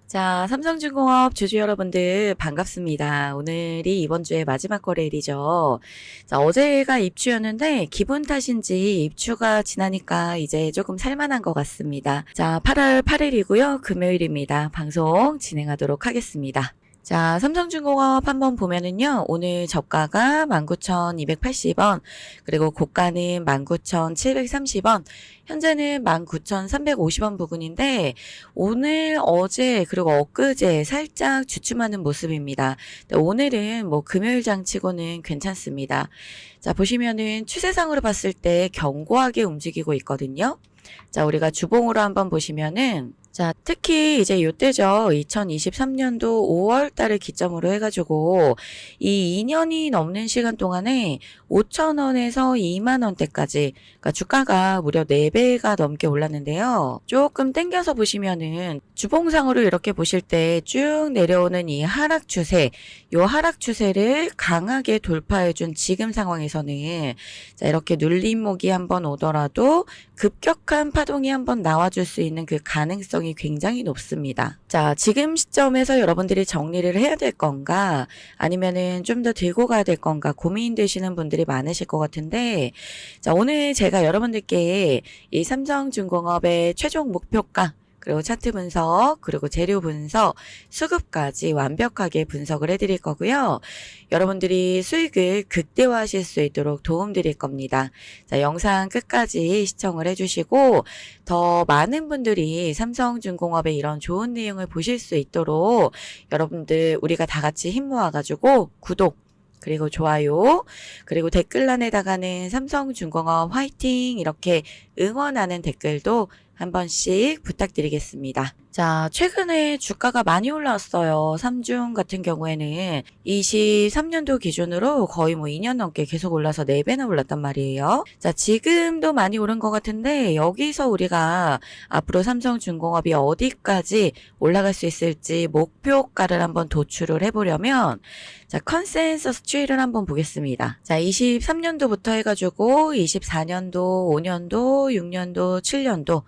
자, 삼성중공업 주주 여러분들 반갑습니다. 오늘이 이번 주의 마지막 거래일이죠. 자, 어제가 입주였는데 기분 탓인지 입주가 지나니까 이제 조금 살만한 것 같습니다. 자, 8월 8일이고요. 금요일입니다. 방송 진행하도록 하겠습니다. 자, 삼성중공업 한번 보면은요, 오늘 저가가 19,280원, 그리고 고가는 19,730원, 현재는 19,350원 부근인데, 오늘, 어제, 그리고 엊그제 살짝 주춤하는 모습입니다. 오늘은 뭐 금요일장 치고는 괜찮습니다. 자, 보시면은 추세상으로 봤을 때 견고하게 움직이고 있거든요. 자, 우리가 주봉으로 한번 보시면은, 자, 특히 이제 요때죠. 2023년도 5월 달을 기점으로 해가지고 이 2년이 넘는 시간 동안에 5,000원에서 2만원대까지, 그러니까 주가가 무려 4배가 넘게 올랐는데요. 조금 땡겨서 보시면은 주봉상으로 이렇게 보실 때 쭉 내려오는 이 하락 추세, 요 하락 추세를 강하게 돌파해준 지금 상황에서는 자, 이렇게 눌림목이 한번 오더라도 급격한 파동이 한번 나와줄 수 있는 그 가능성이 굉장히 높습니다. 자, 지금 시점에서 여러분들이 정리를 해야 될 건가 아니면은 좀 더 들고 가야 될 건가 고민되시는 분들이 많으실 것 같은데, 자, 오늘 제가 여러분들께 이 삼성중공업의 최종 목표가, 그리고 차트 분석, 그리고 재료 분석, 수급까지 완벽하게 분석을 해드릴 거고요. 여러분들이 수익을 극대화하실 수 있도록 도움드릴 겁니다. 자, 영상 끝까지 시청을 해주시고 더 많은 분들이 삼성중공업의 이런 좋은 내용을 보실 수 있도록 여러분들 우리가 다 같이 힘 모아가지고 구독, 그리고 좋아요, 그리고 댓글란에다가는 삼성중공업 화이팅 이렇게 응원하는 댓글도 한 번씩 부탁드리겠습니다. 자, 최근에 주가가 많이 올라왔어요. 삼중 같은 경우에는 23년도 기준으로 거의 뭐 2년 넘게 계속 올라서 4배나 올랐단 말이에요. 자, 지금도 많이 오른 것 같은데 여기서 우리가 앞으로 삼성중공업이 어디까지 올라갈 수 있을지 목표가를 한번 도출을 해보려면, 자, 컨센서스 추이를 한번 보겠습니다. 자, 23년도부터 해가지고 24년도, 5년도, 6년도, 7년도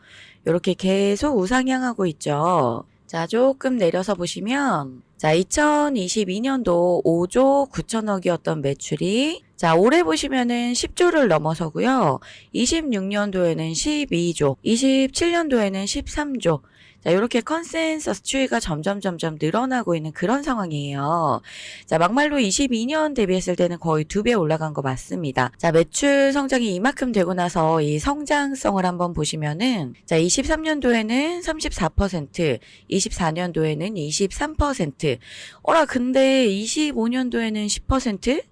이렇게 계속 우상향하고 있죠. 자, 조금 내려서 보시면, 자, 2022년도 5조 9천억이었던 매출이, 자, 올해 보시면은 10조를 넘어서고요. 26년도에는 12조, 27년도에는 13조. 자, 이렇게 컨센서스 추이가 점점 늘어나고 있는 그런 상황이에요. 자, 막말로 22년 대비했을 때는 거의 2배 올라간 거 맞습니다. 자, 매출 성장이 이만큼 되고 나서 이 성장성을 한번 보시면은, 자, 23년도에는 34%, 24년도에는 23%. 근데 25년도에는 10%?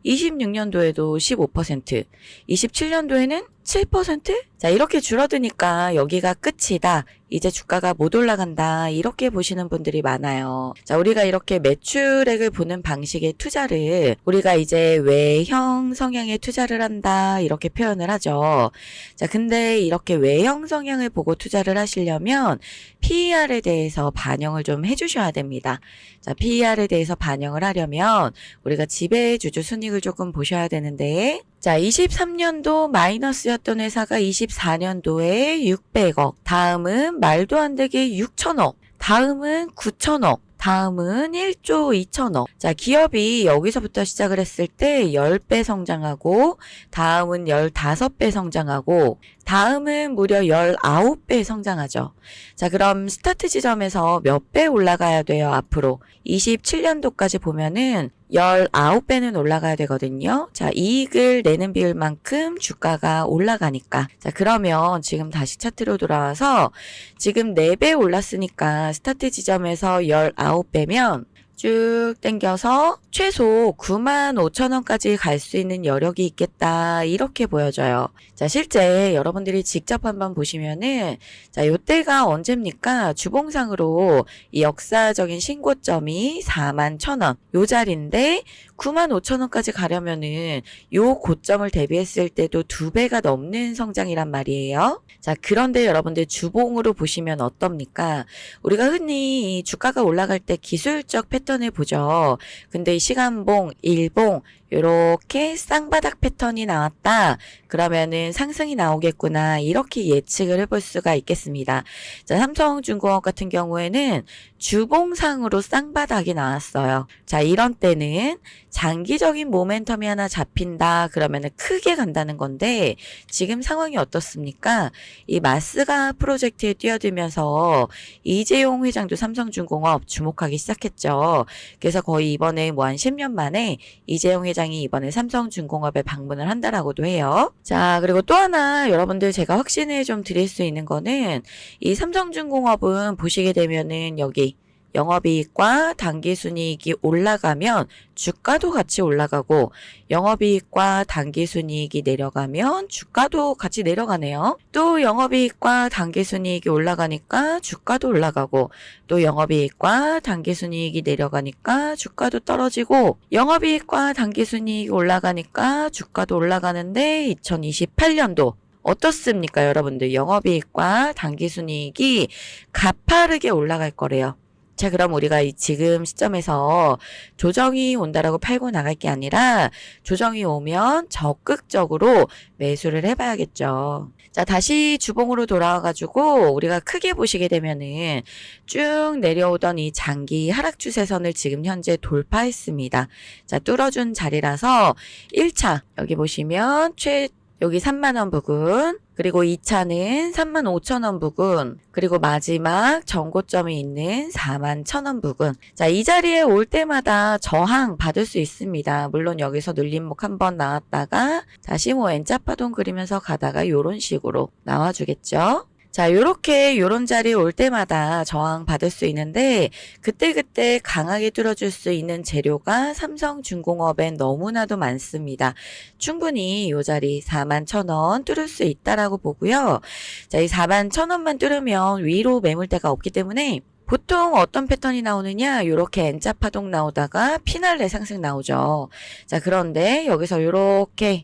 26년도에도 15%, 27년도에는 7%? 자, 이렇게 줄어드니까 여기가 끝이다. 이제 주가가 못 올라간다. 이렇게 보시는 분들이 많아요. 자, 우리가 이렇게 매출액을 보는 방식의 투자를 우리가 이제 외형 성향의 투자를 한다. 이렇게 표현을 하죠. 자, 근데 이렇게 외형 성향을 보고 투자를 하시려면 PER에 대해서 반영을 좀 해주셔야 됩니다. 자, PER에 대해서 반영을 하려면 우리가 지배주주 순이익을 조금 보셔야 되는데, 자, 23년도 마이너스였던 회사가 24년도에 600억, 다음은 말도 안 되게 6천억, 다음은 9천억, 다음은 1조 2천억. 자, 기업이 여기서부터 시작을 했을 때 10배 성장하고, 다음은 15배 성장하고, 다음은 무려 19배 성장하죠. 자, 그럼 스타트 지점에서 몇 배 올라가야 돼요, 앞으로? 27년도까지 보면은 19배는 올라가야 되거든요. 자, 이익을 내는 비율만큼 주가가 올라가니까. 자, 그러면 지금 다시 차트로 돌아와서 지금 4배 올랐으니까 스타트 지점에서 19배면 쭉 당겨서 최소 95,000원까지 갈 수 있는 여력이 있겠다. 이렇게 보여져요. 자, 실제 여러분들이 직접 한번 보시면은, 자, 요때가 언제입니까? 주봉상으로 이 역사적인 신고점이 41,000원. 요 자리인데 95,000원까지 가려면은 요 고점을 대비했을 때도 2배가 넘는 성장이란 말이에요. 자, 그런데 여러분들 주봉으로 보시면 어떻습니까? 우리가 흔히 이 주가가 올라갈 때 기술적 패턴을 보죠. 근데 이 시간봉, 일봉 요렇게 쌍바닥 패턴이 나왔다. 그러면은 상승이 나오겠구나. 이렇게 예측을 해볼 수가 있겠습니다. 자, 삼성중공업 같은 경우에는 주봉상으로 쌍바닥이 나왔어요. 자, 이런 때는 장기적인 모멘텀이 하나 잡힌다. 그러면은 크게 간다는 건데 지금 상황이 어떻습니까? 이 마스가 프로젝트에 뛰어들면서 이재용 회장도 삼성중공업 주목하기 시작했죠. 그래서 거의 이번에 뭐 한 10년 만에 이재용 회장이 이번에 삼성중공업에 방문을 한다라고도 해요. 자, 그리고 또 하나 여러분들 제가 확신을 좀 드릴 수 있는 거는 이 삼성중공업은 보시게 되면은 여기 영업이익과 당기순이익이 올라가면 주가도 같이 올라가고 영업이익과 당기순이익이 내려가면 주가도 같이 내려가네요. 또 영업이익과 당기순이익이 올라가니까 주가도 올라가고 또 영업이익과 당기순이익이 내려가니까 주가도 떨어지고 영업이익과 당기순이익이 올라가니까 주가도 올라가는데 2028년도 어떻습니까, 여러분들? 영업이익과 당기순이익이 가파르게 올라갈 거래요. 자, 그럼 우리가 지금 시점에서 조정이 온다라고 팔고 나갈 게 아니라 조정이 오면 적극적으로 매수를 해봐야겠죠. 자, 다시 주봉으로 돌아와가지고 우리가 크게 보시게 되면은 쭉 내려오던 이 장기 하락 추세선을 지금 현재 돌파했습니다. 자, 뚫어준 자리라서 1차 여기 보시면 여기 3만원 부근, 그리고 2차는 35,000원 부근, 그리고 마지막 전고점이 있는 41,000원 부근. 자, 이 자리에 올 때마다 저항 받을 수 있습니다. 물론 여기서 눌림목 한번 나왔다가 다시 뭐 N자 파동 그리면서 가다가 요런 식으로 나와주겠죠. 자, 요런 자리에 올 때마다 저항 받을 수 있는데 그때그때 강하게 뚫어줄 수 있는 재료가 삼성중공업엔 너무나도 많습니다. 충분히 요 자리 41,000원 뚫을 수 있다라고 보고요. 자, 이 41,000원만 뚫으면 위로 매물대가 없기 때문에 보통 어떤 패턴이 나오느냐, 요렇게 N자 파동 나오다가 피날레 상승 나오죠. 자, 그런데 여기서 요렇게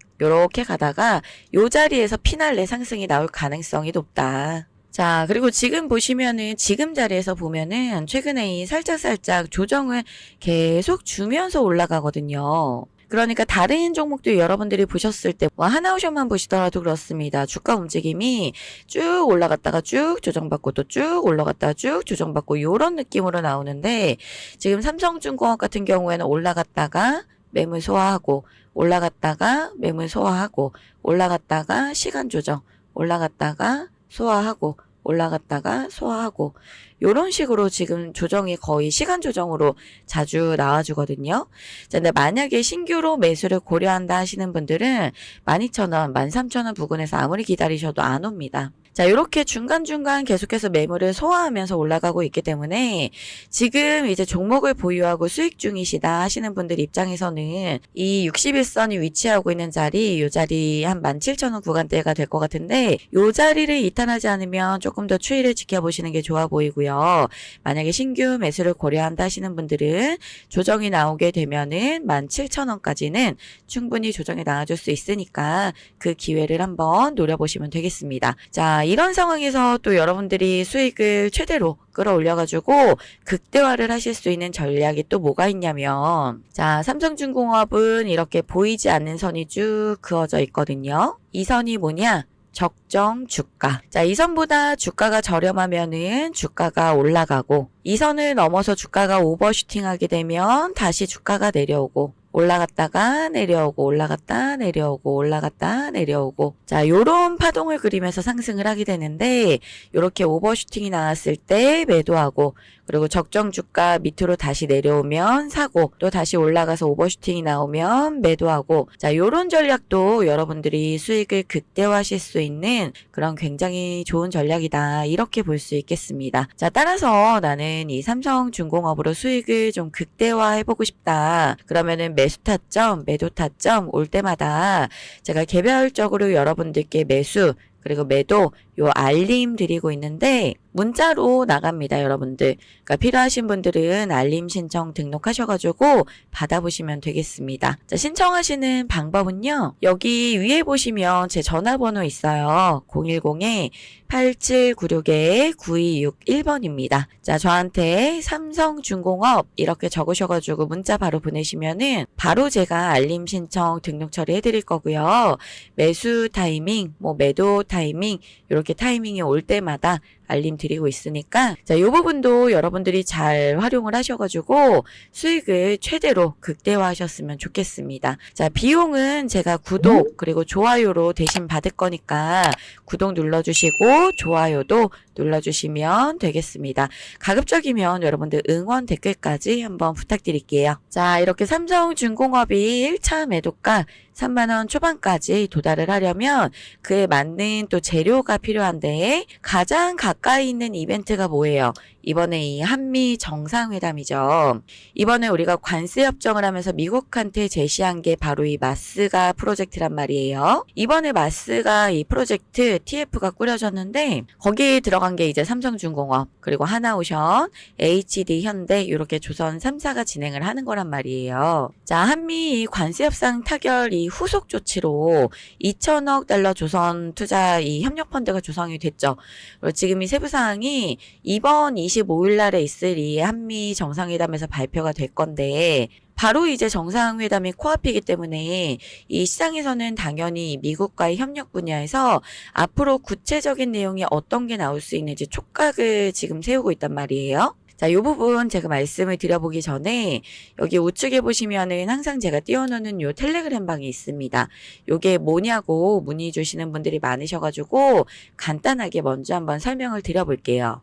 가다가 요 자리에서 피날레 상승이 나올 가능성이 높다. 자, 그리고 지금 보시면은, 지금 자리에서 보면은, 최근에 이 살짝살짝 조정을 계속 주면서 올라가거든요. 그러니까 다른 종목도 여러분들이 보셨을 때 하나오션만 보시더라도 그렇습니다. 주가 움직임이 쭉 올라갔다가 쭉 조정받고 또 쭉 올라갔다가 쭉 조정받고 이런 느낌으로 나오는데 지금 삼성중공업 같은 경우에는 올라갔다가 매물 소화하고 올라갔다가 매물 소화하고 올라갔다가 시간 조정 올라갔다가 소화하고 올라갔다가 소화하고 요런 식으로 지금 조정이 거의 시간 조정으로 자주 나와주거든요. 자, 근데 만약에 신규로 매수를 고려한다 하시는 분들은 12,000원, 13,000원 부근에서 아무리 기다리셔도 안 옵니다. 자, 이렇게 중간중간 계속해서 매물을 소화하면서 올라가고 있기 때문에 지금 이제 종목을 보유하고 수익 중이시다 하시는 분들 입장에서는 이 61선이 위치하고 있는 자리, 이 자리 한 17,000원 구간대가 될 것 같은데 이 자리를 이탈하지 않으면 조금 더 추이를 지켜보시는 게 좋아 보이고요. 만약에 신규 매수를 고려한다 하시는 분들은 조정이 나오게 되면은 17,000원까지는 충분히 조정이 나와줄 수 있으니까 그 기회를 한번 노려보시면 되겠습니다. 자, 이런 상황에서 또 여러분들이 수익을 최대로 끌어올려가지고 극대화를 하실 수 있는 전략이 또 뭐가 있냐면 자, 삼성중공업은 이렇게 보이지 않는 선이 쭉 그어져 있거든요. 이 선이 뭐냐? 적정 주가. 자, 이 선보다 주가가 저렴하면은 주가가 올라가고 이 선을 넘어서 주가가 오버슈팅하게 되면 다시 주가가 내려오고 올라갔다가 내려오고 올라갔다 내려오고 올라갔다 내려오고 자, 요런 파동을 그리면서 상승을 하게 되는데 요렇게 오버슈팅이 나왔을 때 매도하고 그리고 적정 주가 밑으로 다시 내려오면 사고 또 다시 올라가서 오버슈팅이 나오면 매도하고 자, 요런 전략도 여러분들이 수익을 극대화하실 수 있는 그런 굉장히 좋은 전략이다 이렇게 볼 수 있겠습니다. 자, 따라서 나는 이 삼성중공업으로 수익을 좀 극대화해보고 싶다. 그러면은 매수 타점, 매도 타점 올 때마다 제가 개별적으로 여러분들께 매수 그리고 매도 요 알림 드리고 있는데 문자로 나갑니다, 여러분들. 그러니까 필요하신 분들은 알림 신청 등록하셔가지고 받아보시면 되겠습니다. 자, 신청하시는 방법은요. 여기 위에 보시면 제 전화번호 있어요. 010-8796-9261번입니다. 자, 저한테 삼성중공업 이렇게 적으셔가지고 문자 바로 보내시면은 바로 제가 알림 신청 등록 처리해드릴 거고요. 매수 타이밍, 매도 타이밍 이렇게 타이밍이 올 때마다 알림 드리고 있으니까 자, 이 부분도 여러분들이 잘 활용을 하셔가지고 수익을 최대로 극대화하셨으면 좋겠습니다. 자, 비용은 제가 구독 그리고 좋아요로 대신 받을 거니까 구독 눌러주시고 좋아요도 눌러주시면 되겠습니다. 가급적이면 여러분들 응원 댓글까지 한번 부탁드릴게요. 자, 이렇게 삼성중공업이 1차 매도가 3만원 초반까지 도달을 하려면 그에 맞는 또 재료가 필요한데 가장 가까이 있는 이벤트가 뭐예요? 이번에 이 한미 정상회담이죠. 이번에 우리가 관세 협정을 하면서 미국한테 제시한 게 바로 이 마스가 프로젝트란 말이에요. 이번에 마스가 이 프로젝트 TF가 꾸려졌는데 거기에 들어간 게 이제 삼성중공업 그리고 하나오션, HD 현대 이렇게 조선 3사가 진행을 하는 거란 말이에요. 자, 한미 이 관세 협상 타결 이 후속 조치로 2천억 달러 조선 투자 이 협력 펀드가 조성이 됐죠. 그리고 지금 이 세부 사항이 이번 25일 날에 있을 이 한미 정상회담에서 발표가 될 건데 바로 이제 정상회담이 코앞이기 때문에 이 시장에서는 당연히 미국과의 협력 분야에서 앞으로 구체적인 내용이 어떤 게 나올 수 있는지 촉각을 지금 세우고 있단 말이에요. 자, 이 부분 제가 말씀을 드려보기 전에 여기 우측에 보시면은 항상 제가 띄워놓는 요 텔레그램 방이 있습니다. 요게 뭐냐고 문의 주시는 분들이 많으셔가지고 간단하게 먼저 한번 설명을 드려볼게요.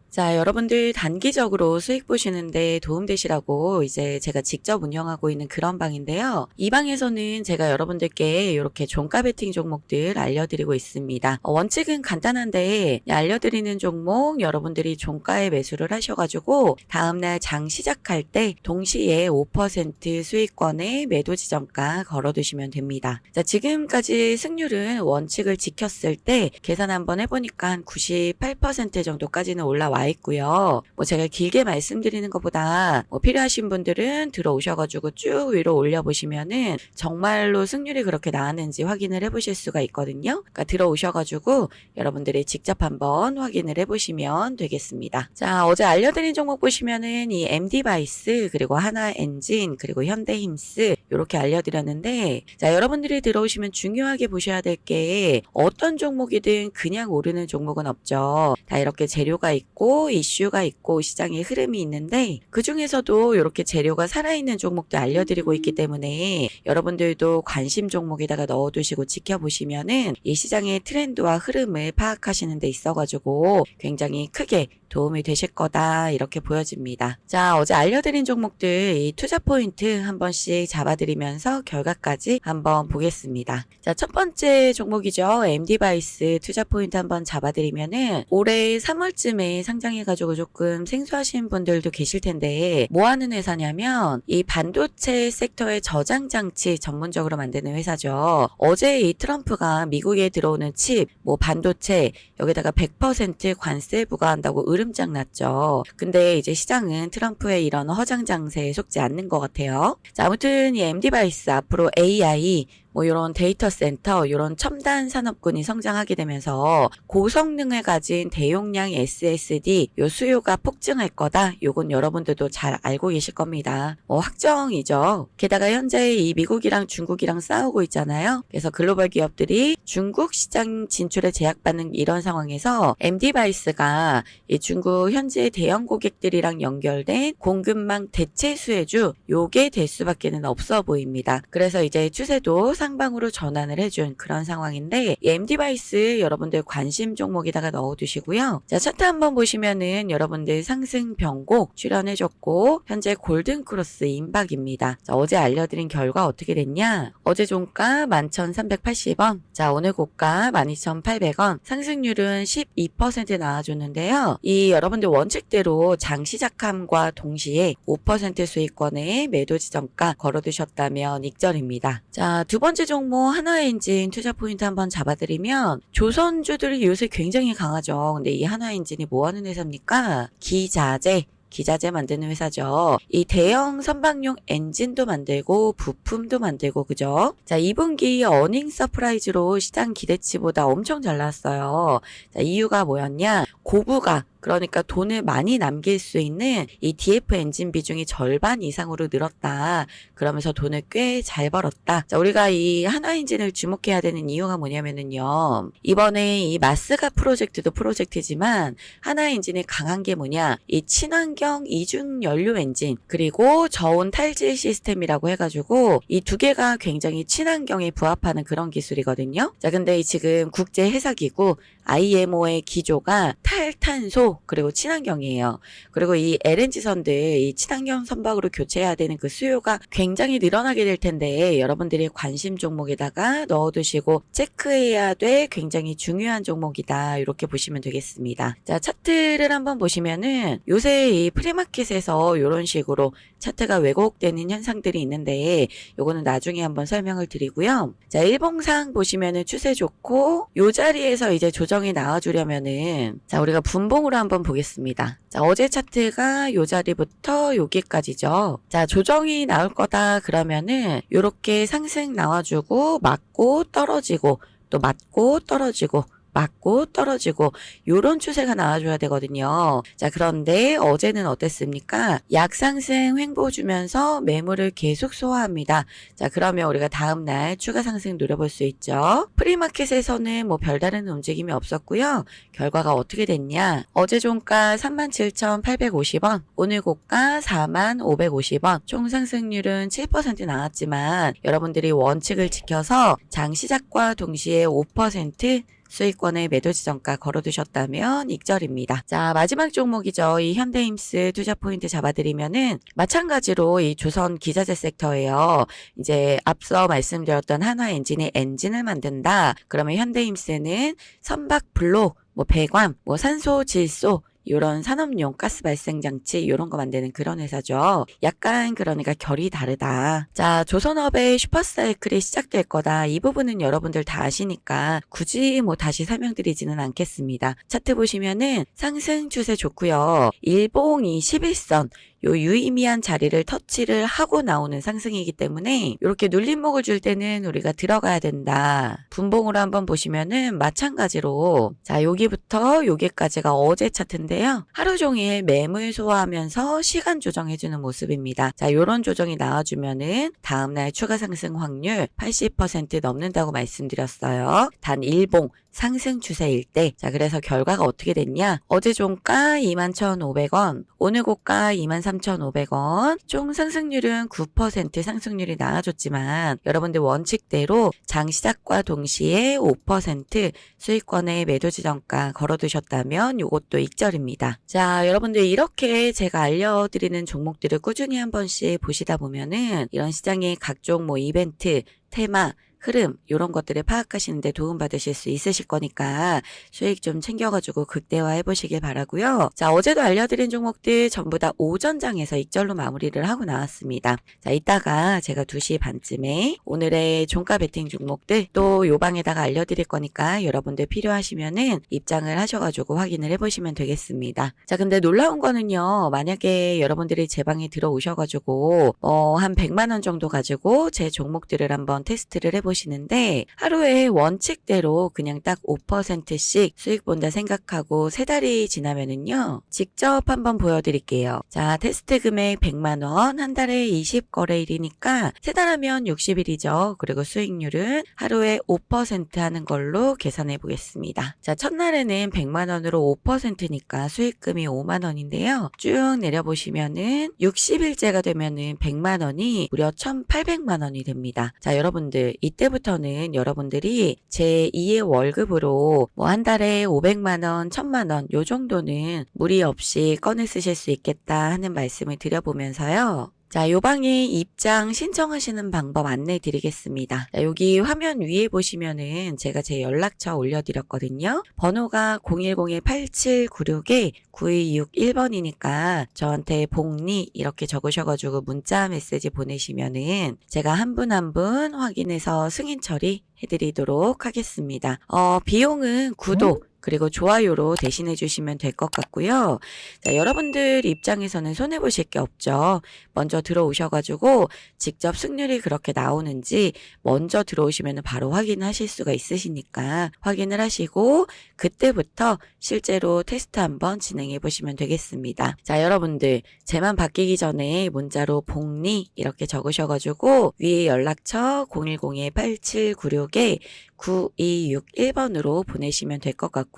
자, 여러분들 단기적으로 수익 보시는데 도움되시라고 이제 제가 직접 운영하고 있는 그런 방인데요. 이 방에서는 제가 여러분들께 이렇게 종가 베팅 종목들 알려드리고 있습니다. 원칙은 간단한데 알려드리는 종목 여러분들이 종가에 매수를 하셔가지고 다음날 장 시작할 때 동시에 5% 수익권에 매도 지점가 걸어두시면 됩니다. 자, 지금까지 승률은 원칙을 지켰을 때 계산 한번 해보니까 한 98% 정도까지는 올라와 있고요. 제가 길게 말씀드리는 것보다 필요하신 분들은 들어오셔가지고 쭉 위로 올려보시면은 정말로 승률이 그렇게 나왔는지 확인을 해보실 수가 있거든요. 그러니까 들어오셔가지고 여러분들이 직접 한번 확인을 해보시면 되겠습니다. 자, 어제 알려드린 종목 보시면은 이 MD바이스 그리고 하나엔진 그리고 현대힘스 이렇게 알려드렸는데 자, 여러분들이 들어오시면 중요하게 보셔야 될 게 어떤 종목이든 그냥 오르는 종목은 없죠. 다 이렇게 재료가 있고 이슈가 있고 시장의 흐름이 있는데 그 중에서도 이렇게 재료가 살아있는 종목도 알려드리고 있기 때문에 여러분들도 관심 종목에다가 넣어두시고 지켜보시면은 이 시장의 트렌드와 흐름을 파악하시는 데 있어가지고 굉장히 크게 도움이 되실 거다 이렇게 보여집니다. 자, 어제 알려드린 종목들 이 투자 포인트 한 번씩 잡아드리면서 결과까지 한번 보겠습니다. 자, 첫 번째 종목이죠. MD바이스 투자 포인트 한번 잡아드리면은 올해 3월쯤에 상장해가지고 조금 생소하신 분들도 계실 텐데 뭐 하는 회사냐면 이 반도체 섹터의 저장 장치 전문적으로 만드는 회사죠. 어제 이 트럼프가 미국에 들어오는 칩, 반도체 여기다가 100% 관세 부과한다고 으름장 났죠. 근데 이제 시장은 트럼프의 이런 허장 장세에 속지 않는 것 같아요. 자, 아무튼 이 MD바이스 앞으로 AI 이런 데이터 센터, 이런 첨단 산업군이 성장하게 되면서 고성능을 가진 대용량 SSD 요 수요가 폭증할 거다. 요건 여러분들도 잘 알고 계실 겁니다. 확정이죠. 게다가 현재 이 미국이랑 중국이랑 싸우고 있잖아요. 그래서 글로벌 기업들이 중국 시장 진출에 제약받는 이런 상황에서 MD바이스가 이 중국 현재 대형 고객들이랑 연결된 공급망 대체 수혜주 요게 될 수밖에는 없어 보입니다. 그래서 이제 추세도 상방으로 전환을 해준 그런 상황인데 MD바이스 여러분들 관심 종목에다가 넣어두시고요. 자, 차트 한번 보시면은 여러분들 상승 변곡 출현해줬고 현재 골든크로스 임박입니다. 자, 어제 알려드린 결과 어떻게 됐냐? 어제 종가 11,380원, 자, 오늘 고가 12,800원, 상승률은 12% 나와줬는데요. 이 여러분들 원칙대로 장 시작함과 동시에 5% 수익권에 매도 지점가 걸어두셨다면 익절입니다. 자, 두 번째 번째 종목 한화엔진 투자 포인트 한번 잡아드리면 조선주들이 요새 굉장히 강하죠. 근데 이 한화엔진이 뭐 하는 회사입니까? 기자재 만드는 회사죠. 이 대형 선박용 엔진도 만들고 부품도 만들고 그죠? 자, 2분기 어닝 서프라이즈로 시장 기대치보다 엄청 잘 나왔어요. 자, 이유가 뭐였냐? 고부가 그러니까 돈을 많이 남길 수 있는 이 DF 엔진 비중이 절반 이상으로 늘었다. 그러면서 돈을 꽤 잘 벌었다. 자, 우리가 이 한화 엔진을 주목해야 되는 이유가 뭐냐면은요. 이번에 이 마스가 프로젝트도 프로젝트지만 한화 엔진이 강한 게 뭐냐? 이 친환경 이중 연료 엔진 그리고 저온 탈질 시스템이라고 해가지고 이 두 개가 굉장히 친환경에 부합하는 그런 기술이거든요. 자, 근데 지금 국제 회사기구 IMO의 기조가 탈탄소 그리고 친환경이에요. 그리고 이 LNG선들 이 친환경 선박으로 교체해야 되는 그 수요가 굉장히 늘어나게 될 텐데 여러분들이 관심 종목에다가 넣어두시고 체크해야 돼 굉장히 중요한 종목이다 이렇게 보시면 되겠습니다. 자, 차트를 한번 보시면은 요새 이 프리마켓에서 이런 식으로 차트가 왜곡되는 현상들이 있는데 요거는 나중에 한번 설명을 드리고요. 자, 일봉상 보시면은 추세 좋고 요 자리에서 이제 조정이 나와주려면은 자, 우리가 분봉으로 한번 보겠습니다. 자, 어제 차트가 요 자리부터 여기까지죠. 자, 조정이 나올 거다 그러면은 요렇게 상승 나와주고 맞고 떨어지고 또 맞고 떨어지고 맞고 떨어지고 요런 추세가 나와줘야 되거든요. 자, 그런데 어제는 어땠습니까? 약상승 횡보 주면서 매물을 계속 소화합니다. 자, 그러면 우리가 다음날 추가 상승 노려볼 수 있죠. 프리마켓에서는 뭐 별다른 움직임이 없었고요. 결과가 어떻게 됐냐? 어제 종가 37,850원, 오늘 고가 40,550원, 총 상승률은 7% 나왔지만 여러분들이 원칙을 지켜서 장 시작과 동시에 5% 수익권의 매도 지정가 걸어두셨다면 익절입니다. 자, 마지막 종목이죠. 이 현대임스 투자 포인트 잡아드리면은 마찬가지로 이 조선 기자재 섹터예요. 이제 앞서 말씀드렸던 한화엔진의 엔진을 만든다. 그러면 현대임스는 선박 블록, 뭐 배관, 뭐 산소 질소 이런 산업용 가스 발생 장치 이런 거 만드는 그런 회사죠. 약간 그러니까 결이 다르다. 자, 조선업의 슈퍼사이클이 시작될 거다. 이 부분은 여러분들 다 아시니까 굳이 뭐 다시 설명드리지는 않겠습니다. 차트 보시면은 상승 추세 좋고요. 일봉이 11선 요 유의미한 자리를 터치를 하고 나오는 상승이기 때문에 이렇게 눌림목을 줄 때는 우리가 들어가야 된다. 분봉으로 한번 보시면은 마찬가지로 자, 여기부터 여기까지가 어제 차트인데요. 하루 종일 매물 소화하면서 시간 조정해주는 모습입니다. 자, 요런 조정이 나와주면은 다음날 추가 상승 확률 80% 넘는다고 말씀드렸어요. 단 일봉 상승 추세일 때. 자, 그래서 결과가 어떻게 됐냐? 어제 종가 21,500원, 오늘 고가 23,500원, 총 상승률은 9% 상승률이 나와줬지만 여러분들 원칙대로 장 시작과 동시에 5% 수익권의 매도 지정가 걸어두셨다면 이것도 익절입니다. 자, 여러분들 이렇게 제가 알려드리는 종목들을 꾸준히 한 번씩 보시다 보면은 이런 시장의 각종 뭐 이벤트, 테마, 흐름 이런 것들을 파악하시는 데 도움받으실 수 있으실 거니까 수익 좀 챙겨가지고 극대화해 보시길 바라고요. 자, 어제도 알려드린 종목들 전부 다 오전장에서 익절로 마무리를 하고 나왔습니다. 자, 이따가 제가 2시 반쯤에 오늘의 종가 베팅 종목들 또 요 방에다가 알려드릴 거니까 여러분들 필요하시면은 입장을 하셔가지고 확인을 해보시면 되겠습니다. 자, 근데 놀라운 거는요. 만약에 여러분들이 제 방에 들어오셔가지고 한 100만 원 정도 가지고 제 종목들을 한번 테스트를 해보시는데 하루에 원칙대로 그냥 딱 5%씩 수익 본다 생각하고 3달이 지나면은요. 직접 한번 보여드릴게요. 자, 테스트 금액 100만 원, 한 달에 20거래일이니까 3달 하면 60일이죠. 그리고 수익률은 하루에 5% 하는 걸로 계산해 보겠습니다. 자, 첫날에는 100만 원으로 5%니까 수익금이 5만 원인데요. 쭉 내려보시면은 60일째가 되면은 100만 원이 무려 1,800만 원이 됩니다. 자, 여러분들 이때부터는 여러분들이 제 2의 월급으로 뭐 한 달에 500만 원, 1,000만 원 요 정도는 무리 없이 꺼내 쓰실 수 있겠다 하는 말씀을 드려보면서요. 자, 요 방에 입장 신청하시는 방법 안내 드리겠습니다. 자, 여기 화면 위에 보시면은 제가 제 연락처 올려드렸거든요. 번호가 010-8796-9261번이니까 저한테 복리 이렇게 적으셔가지고 문자 메시지 보내시면은 제가 한 분 한 분 확인해서 승인 처리 해드리도록 하겠습니다. 비용은 구독 그리고 좋아요로 대신해 주시면 될 것 같고요. 자, 여러분들 입장에서는 손해보실 게 없죠. 먼저 들어오셔가지고 직접 승률이 그렇게 나오는지 먼저 들어오시면 바로 확인하실 수가 있으시니까 확인을 하시고 그때부터 실제로 테스트 한번 진행해 보시면 되겠습니다. 자, 여러분들 제만 바뀌기 전에 문자로 복리 이렇게 적으셔가지고 위에 연락처 010-8796-9261번으로 보내시면 될 것 같고요.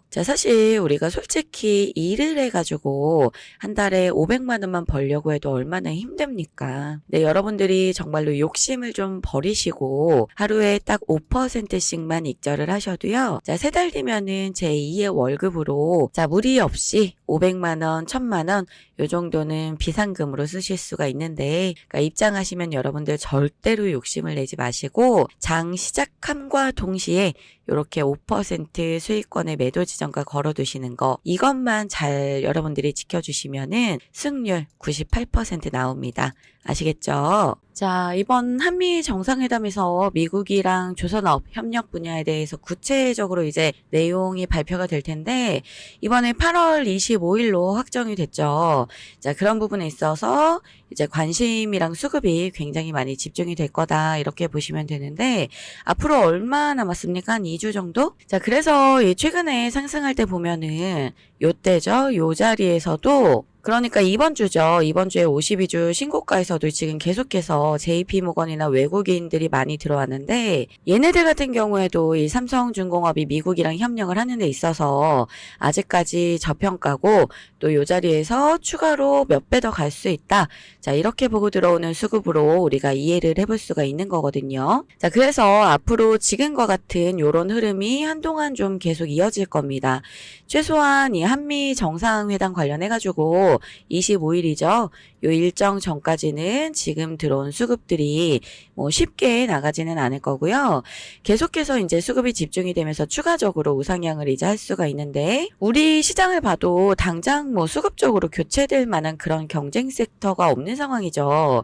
자, 사실 우리가 솔직히 일을 해가지고 한 달에 500만 원만 벌려고 해도 얼마나 힘듭니까? 네, 여러분들이 정말로 욕심을 좀 버리시고 하루에 딱 5%씩만 익절을 하셔도요. 자, 3달 뒤면은 제 2의 월급으로 자, 무리 없이 500만 원, 1000만 원 요 정도는 비상금으로 쓰실 수가 있는데 그러니까 입장하시면 여러분들 절대로 욕심을 내지 마시고 장 시작함과 동시에 이렇게 5% 수익권의 매도 지점가 걸어두시는 거 이것만 잘 여러분들이 지켜주시면은 승률 98% 나옵니다. 아시겠죠? 자, 이번 한미 정상회담에서 미국이랑 조선업 협력 분야에 대해서 구체적으로 이제 내용이 발표가 될 텐데 이번에 8월 25일로 확정이 됐죠. 자, 그런 부분에 있어서 이제 관심이랑 수급이 굉장히 많이 집중이 될 거다 이렇게 보시면 되는데 앞으로 얼마 남았습니까? 한 2주 정도? 자, 그래서 최근에 상승할 때 보면은 요때죠. 요 자리에서도 그러니까 이번 주죠. 이번 주에 52주 신고가에서도 지금 계속해서 JP모건이나 외국인들이 많이 들어왔는데 얘네들 같은 경우에도 이 삼성중공업이 미국이랑 협력을 하는 데 있어서 아직까지 저평가고 또 이 자리에서 추가로 몇 배 더 갈 수 있다. 자, 이렇게 보고 들어오는 수급으로 우리가 이해를 해볼 수가 있는 거거든요. 자, 그래서 앞으로 지금과 같은 요런 흐름이 한동안 좀 계속 이어질 겁니다. 최소한 이 한미 정상회담 관련해가지고 25일이죠. 요 일정 전까지는 지금 들어온 수급들이 뭐 쉽게 나가지는 않을 거고요. 계속해서 이제 수급이 집중이 되면서 추가적으로 우상향을 이제 할 수가 있는데 우리 시장을 봐도 당장 뭐 수급적으로 교체될 만한 그런 경쟁 섹터가 없는 상황이죠.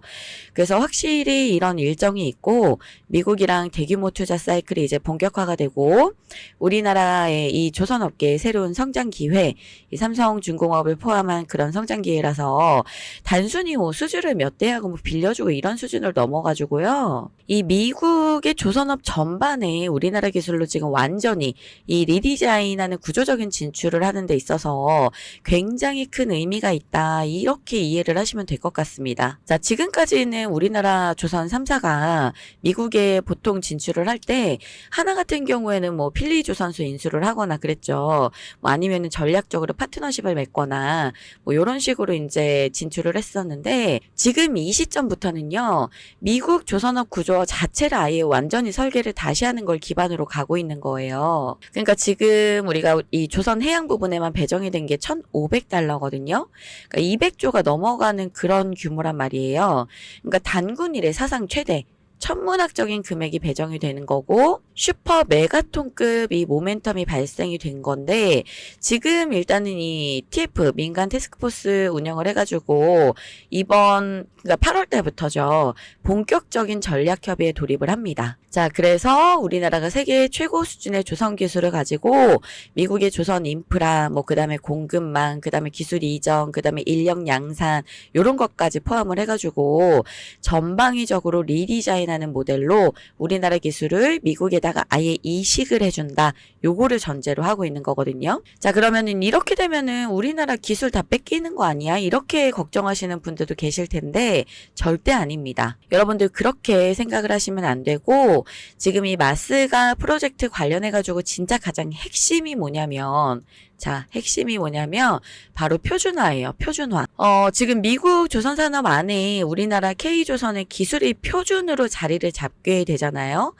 그래서 확실히 이런 일정이 있고 미국이랑 대규모 투자 사이클이 이제 본격화가 되고 우리나라의 이 조선업계의 새로운 성장 기회, 이 삼성중공업을 포함한 그런 성장 기회라서 단순히 뭐 수주를 몇 대하고 뭐 빌려주고 이런 수준을 넘어가지고요. 이 미국의 조선업 전반에 우리나라 기술로 지금 완전히 이 리디자인하는 구조적인 진출을 하는 데 있어서 굉장히 큰 의미가 있다. 이렇게 이해를 하시면 될 것 같습니다. 자, 지금까지는 우리나라 조선 3사가 미국에 보통 진출을 할 때 하나 같은 경우에는 뭐 필리조선소 인수를 하거나 그랬죠. 뭐 아니면은 전략적으로 파트너십을 맺거나 뭐 이런 식으로 이제 진출을 했었는데 지금 이 시점부터는요. 미국 조선업 구조 자체를 아예 완전히 설계를 다시 하는 걸 기반으로 가고 있는 거예요. 그러니까 지금 우리가 이 조선 해양 부분에만 배정이 된 게 1,500달러거든요. 그러니까 200조가 넘어가는 그런 규모란 말이에요. 그러니까 단군 이래 사상 최대 천문학적인 금액이 배정이 되는 거고 슈퍼 메가톤급 이 모멘텀이 발생이 된 건데 지금 일단은 이 TF 민간 태스크포스 운영을 해가지고 이번 그러니까 8월 달부터죠. 본격적인 전략 협의에 돌입을 합니다. 자, 그래서 우리나라가 세계 최고 수준의 조선 기술을 가지고 미국의 조선 인프라, 뭐 그다음에 공급망, 그다음에 기술 이전, 그다음에 인력 양산 요런 것까지 포함을 해가지고 전방위적으로 리디자인하는 모델로 우리나라 기술을 미국에다가 아예 이식을 해준다. 요거를 전제로 하고 있는 거거든요. 자, 그러면은 이렇게 되면은 우리나라 기술 다 뺏기는 거 아니야? 이렇게 걱정하시는 분들도 계실 텐데 절대 아닙니다. 여러분들 그렇게 생각을 하시면 안 되고 지금 이 마스가 프로젝트 관련해가지고 진짜 가장 핵심이 뭐냐면 자, 핵심이 뭐냐면 바로 표준화예요. 표준화. 지금 미국 조선산업 안에 우리나라 K조선의 기술이 표준으로 자리를 잡게 되잖아요.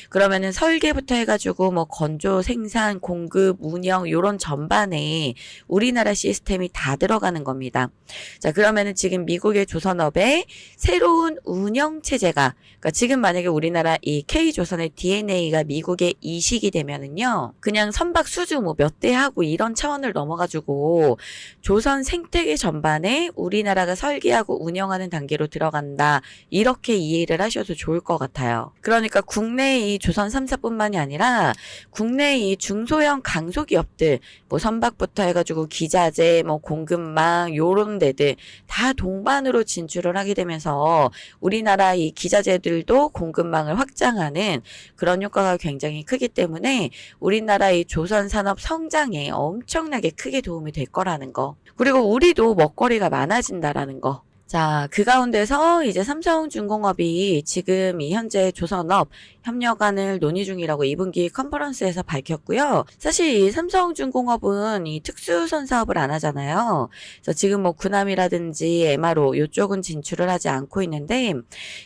그러면은 설계부터 해가지고 뭐 건조, 생산, 공급, 운영 요런 전반에 우리나라 시스템이 다 들어가는 겁니다. 자, 그러면은 지금 미국의 조선업에 새로운 운영 체제가, 그러니까 지금 만약에 우리나라 이 K조선의 DNA가 미국에 이식이 되면은요, 그냥 선박 수주 뭐 몇 대 하고 이런 차원을 넘어가지고 조선 생태계 전반에 우리나라가 설계하고 운영하는 단계로 들어간다. 이렇게 이해를 하셔도 좋을 것 같아요. 그러니까 국내 이 조선 3사뿐만이 아니라 국내 이 중소형 강소기업들, 뭐 선박부터 해가지고 기자재, 뭐 공급망 요런 데들 다 동반으로 진출을 하게 되면서 우리나라 이 기자재들도 공급망을 확장하는 그런 효과가 굉장히 크기 때문에 우리나라 이 조선 산업 성장에 엄청나게 크게 도움이 될 거라는 거. 그리고 우리도 먹거리가 많아진다라는 거. 자, 그 가운데서 이제 삼성중공업이 지금 이 현재 조선업 협력안을 논의 중이라고 2분기 컨퍼런스에서 밝혔고요. 사실 이 삼성중공업은 이 특수선 사업을 안 하잖아요. 그래서 지금 뭐 군함이라든지 MRO 이쪽은 진출을 하지 않고 있는데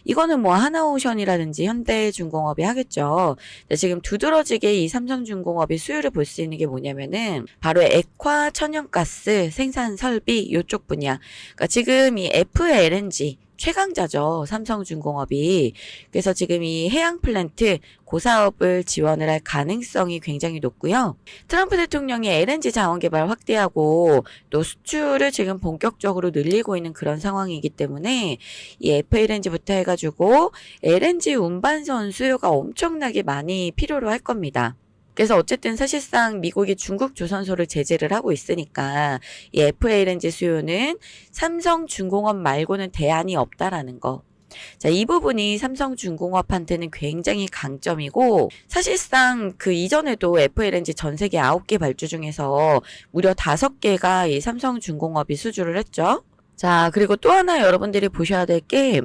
이거는 뭐 하나오션이라든지 현대중공업이 하겠죠. 근데 지금 두드러지게 이 삼성중공업이 수요를 볼 수 있는 게 뭐냐면은 바로 액화 천연가스 생산 설비 이쪽 분야. 그러니까 지금 이 FLNG 최강자죠. 삼성중공업이. 그래서 지금 이 해양 플랜트 고사업을 지원을 할 가능성이 굉장히 높고요. 트럼프 대통령이 LNG 자원 개발 확대하고 또 수출을 지금 본격적으로 늘리고 있는 그런 상황이기 때문에 이 FLNG부터 해가지고 LNG 운반선 수요가 엄청나게 많이 필요로 할 겁니다. 그래서 어쨌든 사실상 미국이 중국 조선소를 제재를 하고 있으니까 이 FLNG 수요는 삼성중공업 말고는 대안이 없다라는 거. 자, 이 부분이 삼성중공업한테는 굉장히 강점이고 사실상 그 이전에도 FLNG 전 세계 9개 발주 중에서 무려 5개가 이 삼성중공업이 수주를 했죠. 자, 그리고 또 하나 여러분들이 보셔야 될 게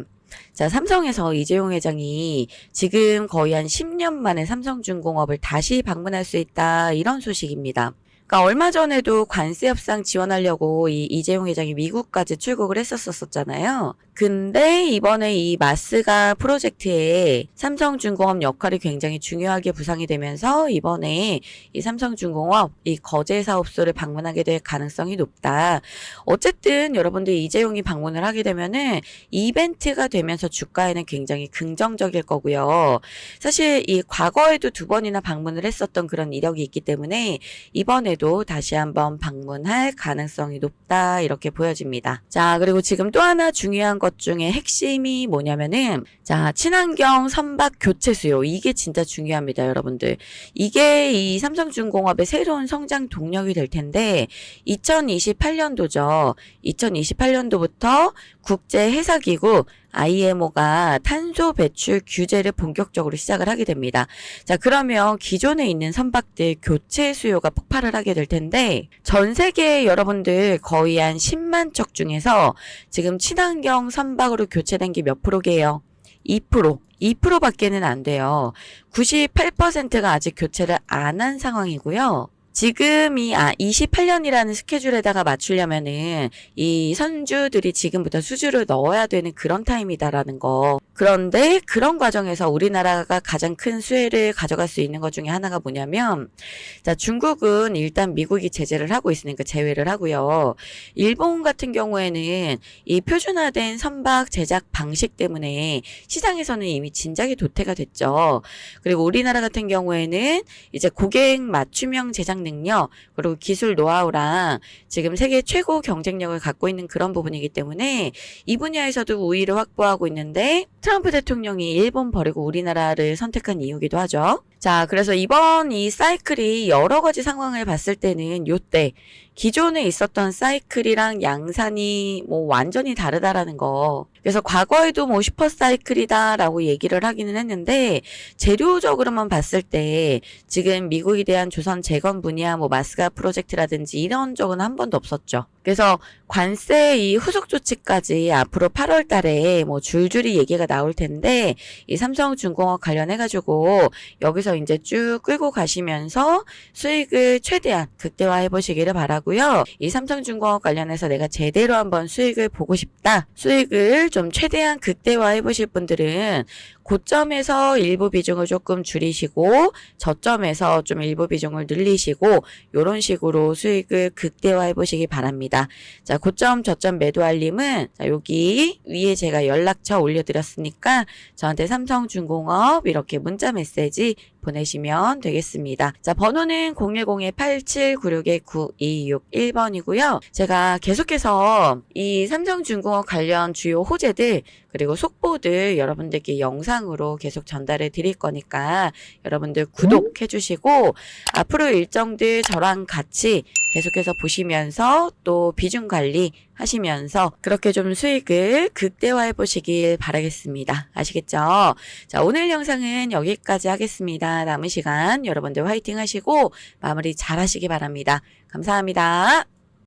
자, 삼성에서 이재용 회장이 지금 거의 한 10년 만에 삼성중공업을 다시 방문할 수 있다. 이런 소식입니다. 그러니까 얼마 전에도 관세 협상 지원하려고 이 이재용 회장이 미국까지 출국을 했었잖아요. 근데 이번에 이 마스가 프로젝트에 삼성중공업 역할이 굉장히 중요하게 부상이 되면서 이번에 이 삼성중공업 이 거제 사업소를 방문하게 될 가능성이 높다. 어쨌든 여러분들 이재용이 방문을 하게 되면은 이벤트가 되면서 주가에는 굉장히 긍정적일 거고요. 사실 이 과거에도 2번이나 방문을 했었던 그런 이력이 있기 때문에 이번에도 다시 한번 방문할 가능성이 높다. 이렇게 보여집니다. 자, 그리고 지금 또 하나 중요한 것 중에 핵심이 뭐냐면은 자, 친환경 선박 교체 수요. 이게 진짜 중요합니다, 여러분들. 이게 이 삼성중공업의 새로운 성장 동력이 될 텐데 2028년도죠. 2028년도부터 국제해사기구 IMO가 탄소 배출 규제를 본격적으로 시작을 하게 됩니다. 자, 그러면 기존에 있는 선박들 교체 수요가 폭발을 하게 될 텐데 전 세계 여러분들 거의 한 10만 척 중에서 지금 친환경 선박으로 교체된 게 몇 프로게요? 2%. 2%밖에는 안 돼요. 98%가 아직 교체를 안 한 상황이고요. 지금이 28년이라는 스케줄에다가 맞추려면은 이 선주들이 지금부터 수주를 넣어야 되는 그런 타임이다라는 거. 그런데 그런 과정에서 우리나라가 가장 큰 수혜를 가져갈 수 있는 것 중에 하나가 뭐냐면 자, 중국은 일단 미국이 제재를 하고 있으니까 제외를 하고요. 일본 같은 경우에는 이 표준화된 선박 제작 방식 때문에 시장에서는 이미 진작에 도태가 됐죠. 그리고 우리나라 같은 경우에는 이제 고객 맞춤형 제작 능력 그리고 기술 노하우랑 지금 세계 최고 경쟁력을 갖고 있는 그런 부분이기 때문에 이 분야에서도 우위를 확보하고 있는데 트럼프 대통령이 일본 버리고 우리나라를 선택한 이유기도 하죠. 자, 그래서 이번 이 사이클이 여러 가지 상황을 봤을 때는 기존에 있었던 사이클이랑 양산이 뭐 완전히 다르다라는 거. 그래서 과거에도 뭐 슈퍼사이클이다라고 얘기를 하기는 했는데 재료적으로만 봤을 때 지금 미국에 대한 조선 재건 분야 뭐 마스가 프로젝트라든지 이런 적은 한 번도 없었죠. 그래서 관세 이 후속 조치까지 앞으로 8월 달에 뭐 줄줄이 얘기가 나올 텐데 이 삼성중공업 관련해가지고 여기서 이제 쭉 끌고 가시면서 수익을 최대한 극대화해 보시기를 바라고요. 이 삼성중공업 관련해서 내가 제대로 한번 수익을 보고 싶다. 수익을 좀 최대한 극대화해 보실 분들은 고점에서 일부 비중을 조금 줄이시고 저점에서 좀 일부 비중을 늘리시고 이런 식으로 수익을 극대화해 보시기 바랍니다. 자, 고점 저점 매도 알림은 자, 여기 위에 제가 연락처 올려드렸으니까 저한테 삼성중공업 이렇게 문자 메시지 보내시면 되겠습니다. 자, 번호는 010-8796-9261번이고요. 제가 계속해서 이 삼성중공업 관련 주요 호재들 그리고 속보들 여러분들께 영상으로 계속 전달해 드릴 거니까 여러분들 구독해 주시고 앞으로 일정들 저랑 같이 계속해서 보시면서 또 비중 관리 하시면서 그렇게 좀 수익을 극대화해 보시길 바라겠습니다. 아시겠죠? 자, 오늘 영상은 여기까지 하겠습니다. 남은 시간 여러분들 화이팅 하시고 마무리 잘 하시기 바랍니다. 감사합니다.